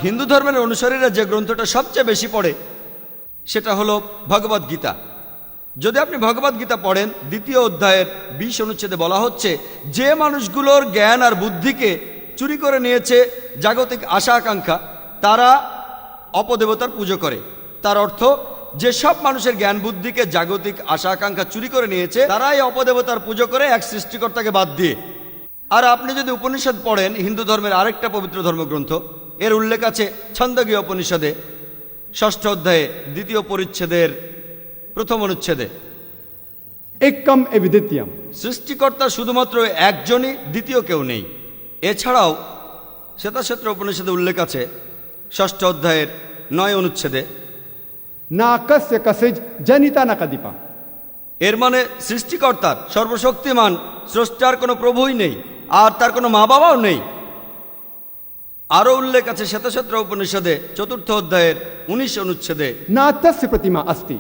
হিন্দু ধর্মের অনুসারীরা যে গ্রন্থটা সবচেয়ে বেশি পড়ে সেটা হলো ভগবদ গীতা। যদি আপনি ভগবদ গীতা পড়েন, 2য় অধ্যায়ের 20 অনুচ্ছেদে বলা হচ্ছে যে মানুষগুলোর জ্ঞান আর বুদ্ধিকে চুরি করে নিয়েছে জাগতিক আশা আকাঙ্ক্ষা, তারা অপদেবতার পুজো করে। তার অর্থ, যে সব মানুষের জ্ঞান বুদ্ধিকে জাগতিক আশা আকাঙ্ক্ষা চুরি করে নিয়েছে তারাই অপদেবতার পুজো করে এক সৃষ্টিকর্তাকে বাদ দিয়ে। আর আপনি যদি উপনিষদ পড়েন, হিন্দু ধর্মের আরেকটা পবিত্র ধর্মগ্রন্থ, এর উল্লেখ আছে ছন্দগীয় উপনিষদে 6ষ্ঠ অধ্যায়ে 2য় পরিচ্ছেদের 1ম অনুচ্ছেদে। एकम एविदित्यम। সৃষ্টিকর্তা শুধুমাত্র একজনই, দ্বিতীয় কেউ নেই। এছাড়াও শ্বেতাক্ষেত্র উপনিষদে উল্লেখ আছে 6ষ্ঠ অধ্যায়ের 9 অনুচ্ছেদে, नाकस्य कसिज जनिता न कदिपा। এর মানে সৃষ্টিকর্তার, সর্বশক্তিমান স্রষ্টার কোনো প্রভুই নেই, আর তার কোনো মা বাবাও নেই। আরও উল্লেখ আছে শ্বেতাক্ষেত্র উপনিষদে 4র্থ অধ্যায়ের 19 অনুচ্ছেদে, ना तस्य प्रतिमा अस्ति।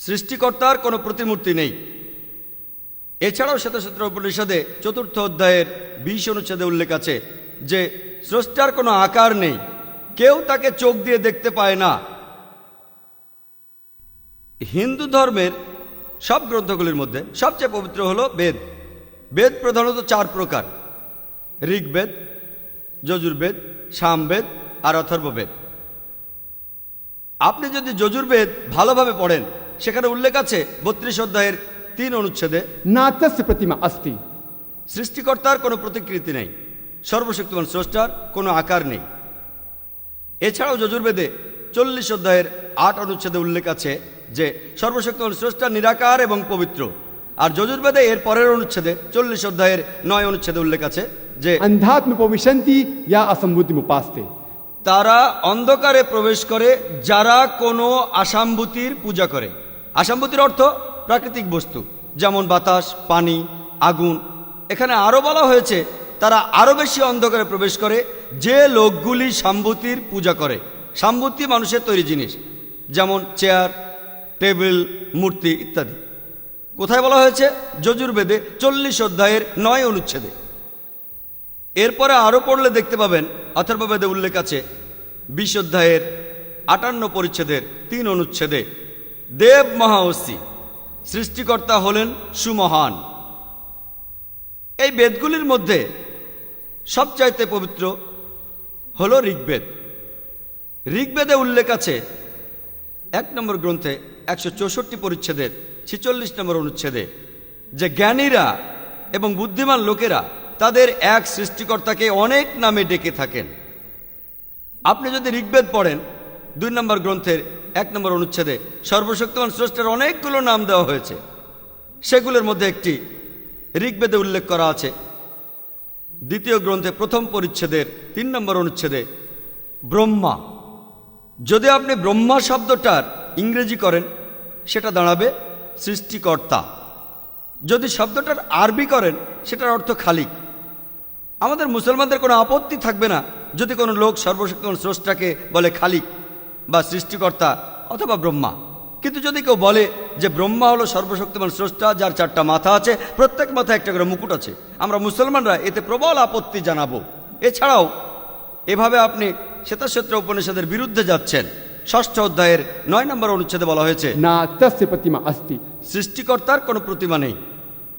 সৃষ্টিকর্তার কোনো প্রতিমূর্তি নেই। এছাড়াও শ্বেতাক্ষেত্র উপনিষদে 4র্থ অধ্যায়ের 20 অনুচ্ছেদে উল্লেখ আছে যে স্রষ্টার কোনো আকার নেই, কেউ তাকে চোখ দিয়ে দেখতে পায় না। হিন্দু ধর্মের সব গ্রন্থগুলির মধ্যে সবচেয়ে পবিত্র হলো বেদ। বেদ প্রধানত 4 প্রকার: ঋগ্বেদ, যজুর্বেদ, সামবেদ আর অথর্ববেদ। আপনি যদি যজুর্বেদ ভালোভাবে পড়েন, সেখানে উল্লেখ আছে 32 অধ্যায়ের 3 অনুচ্ছেদে, ना तस्य प्रतिमा अस्ति। সৃষ্টিকর্তার কোনো প্রতিকৃতি নেই, সর্বশক্তিমান স্রষ্টার কোনো আকার নেই। এছাড়াও যজুর্বেদে 40 অধ্যায়ের 8 অনুচ্ছেদে উল্লেখ আছে যে সর্বশক্তিমান স্রষ্টা নিরাকার এবং পবিত্র। আর যজুর্বেদে এর পরের অনুচ্ছেদে 40 অধ্যায়ের 9 অনুচ্ছেদে উল্লেখ আছে যে अंधात्म पविशन्ति या असंबुद्धि उपास्ते। তারা অন্ধকারে প্রবেশ করে যারা কোনো আসাম্ভূতির পূজা করে। আসাম্ভূতির অর্থ প্রাকৃতিক বস্তু, যেমন বাতাস, পানি, আগুন। এখানে আরও বলা হয়েছে তারা আরও বেশি অন্ধকারে প্রবেশ করে যে লোকগুলি সাম্ভূতির পূজা করে। সাম্ভূতি মানুষের তৈরি জিনিস, যেমন চেয়ার, টেবিল, মূর্তি ইত্যাদি। কোথায় বলা হয়েছে? যজুর্বেদে 40 অধ্যায়ের 9 অনুচ্ছেদে। এরপরে আরও পড়লে দেখতে পাবেন অথর্ববেদে উল্লেখ আছে 20 অধ্যায়ের 58 পরিচ্ছেদের 3 অনুচ্ছেদে, দেব মহাঅসি, সৃষ্টিকর্তা হলেন সুমহান। এই বেদগুলির মধ্যে সবচাইতে পবিত্র হল ঋগ্বেদ। ঋগ্বেদে উল্লেখ আছে 1 নম্বর গ্রন্থে 164 পরিচ্ছেদের 46 নম্বর অনুচ্ছেদে যে জ্ঞানীরা এবং বুদ্ধিমান লোকেরা তাদের এক সৃষ্টিকর্তাকে অনেক নামে ডেকে থাকেন। আপনি যদি ঋগ্বেদ পড়েন, 2 নম্বর গ্রন্থের 1 নম্বর অনুচ্ছেদে সর্বশক্তিমান স্রষ্টার অনেকগুলো নাম দেওয়া হয়েছে। সেগুলোর মধ্যে একটি ঋগ্বেদে উল্লেখ করা আছে 2য় গ্রন্থে 1ম পরিচ্ছেদের 3 নম্বর অনুচ্ছেদে, ব্রহ্মা। যদি আপনি ব্রহ্মা শব্দটার ইংরেজি করেন, সেটা দাঁড়াবে সৃষ্টিকর্তা। যদি শব্দটার আরবি করেন, সেটার অর্থ খালিক। আমাদের মুসলমানদের কোনো আপত্তি থাকবে না যদি কোনো লোক সর্বশক্তিমান স্রষ্টাকে বলে খালিক বা সৃষ্টিকর্তা অথবা ব্রহ্মা। কিন্তু যদি কেউ বলে যে ব্রহ্মা হলো সর্বশক্তিমান স্রষ্টা, যার 4টা মাথা আছে, প্রত্যেক মাথায় একটা করে মুকুট আছে, আমরা মুসলমানরা এতে প্রবল আপত্তি জানাবো। এছাড়াও এভাবে আপনি শ্বেতাক্ষেত্র উপনিষদের বিরুদ্ধে যাচ্ছেন। 6ষ্ঠ অধ্যায়ের 9 নম্বর অনুচ্ছেদে বলা হয়েছে ना तस्य प्रतिमा अस्ति। সৃষ্টিকর্তার কোনো প্রতিমা নেই।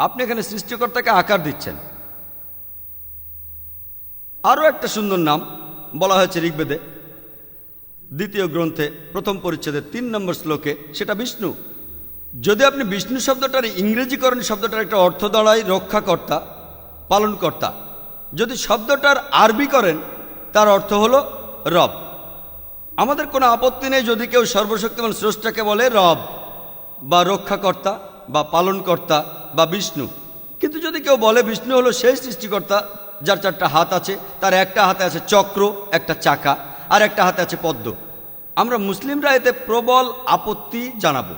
আপনি এখানে সৃষ্টিকর্তাকে আকার দিচ্ছেন। আরও একটা সুন্দর নাম বলা হয়েছে ঋগ্বেদে 2য় গ্রন্থে 1ম পরিচ্ছেদের 3 নম্বর শ্লোকে, সেটা বিষ্ণু। যদি আপনি বিষ্ণু শব্দটার ইংরেজি করেন, শব্দটার একটা অর্থ দাঁড়ায় রক্ষাকর্তা, পালনকর্তা। যদি শব্দটার আরবি করেন, তার অর্থ হলো রব। আমাদের কোনো আপত্তি নেই যদি কেউ সর্বশক্তিমান স্রষ্টাকে বলে রব বা রক্ষাকর্তা বা পালনকর্তা বা বিষ্ণু। কিন্তু যদি কেউ বলে বিষ্ণু হলো সেই সৃষ্টিকর্তা যার 4টা হাত আছে, তার একটা হাতে আছে চক্র, একটা চাকা, আর একটা হাতে আছে পদ্ম, আমরা মুসলিমরা এতে প্রবল আপত্তি জানাবো।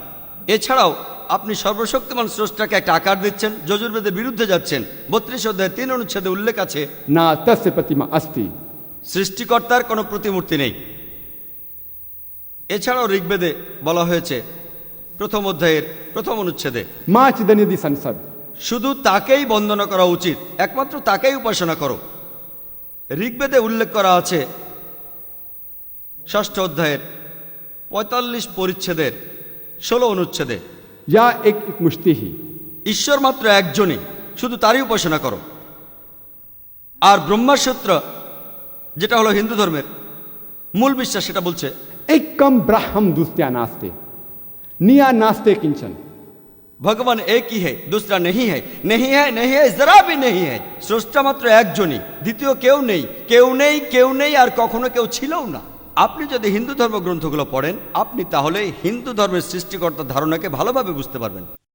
এছাড়াও আপনি সর্বশক্তিমান স্রষ্টাকে একটা আকার দিচ্ছেন, যজুর্বেদের বিরুদ্ধে যাচ্ছেন। 32 অধ্যায় 3 অনুচ্ছেদে উল্লেখ আছে ना तस्य प्रतिमा अस्ति। সৃষ্টিকর্তার কোনো প্রতিমূর্তি নেই। এছাড়াও ঋগ্বেদে বলা হয়েছে 1ম অধ্যায়ের 1ম অনুচ্ছেদে, मां चिदनिधि संसद। শুধু তাকেই বন্দনা করা উচিত, একমাত্র তাকেই উপাসনা করো। ঋগ্বেদে উল্লেখ করা আছে ষষ্ঠ অধ্যায়ের ৪৫ পরিচ্ছেদের ১৬ অনুচ্ছেদে या एक मुश्ती ही ঈশ্বর মাত্র একজনই, শুধু তারই উপাসনা করো। আর ব্রহ্মাসূত্র, যেটা হলো হিন্দু ধর্মের মূল বিশ্বাস, সেটা বলছে एकम ब्राह्म दुस्त्या नास्ते निया नास्ते किंचन ভগবান একই হে, দুসরা নেহি হে, নেহি হে, নেহি হে, জরা ভি নেহি হে। স্রষ্টা মাত্র একজনই, দ্বিতীয় কেউ নেই, কেউ নেই, কেউ নেই, আর কখনো কেউ ছিলও না। আপনি যদি হিন্দু ধর্মগ্রন্থগুলো পড়েন, আপনি তাহলে হিন্দু ধর্মের সৃষ্টিকর্তার ধারণাকে ভালোভাবে বুঝতে পারবেন।